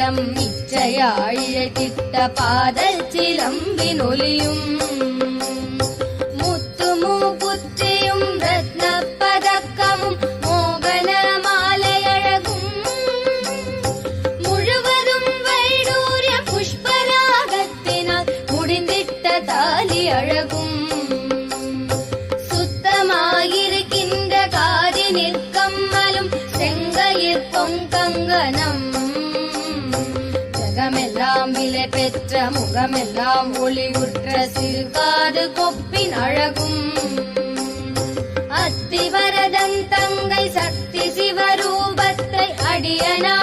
மங்களம் இச்சையாய் இழைத்திட்ட பாதல் சிலம்பினொலியும் முத்துமூக்குத்தியும் ரத்ன பதக்கமும் மோகன மாலையழகும் முழுவதும் வைடூரிய புஷ்பராகத்தினால் முடிந்திட்ட தாலி அழகும் சுத்தமாயிருக்கின்ற காதி நிற்கம்மலும் செங்கையில் பொங்கங்கனம் ஜகமெல்லாம் விலை பெற்ற முகமெல்லாம் ஒளிவுற்ற சிறுகாது கொப்பின் அழகும் அத்திவரதன் தங்கை சக்தி சிவரூபத்தை அடியனா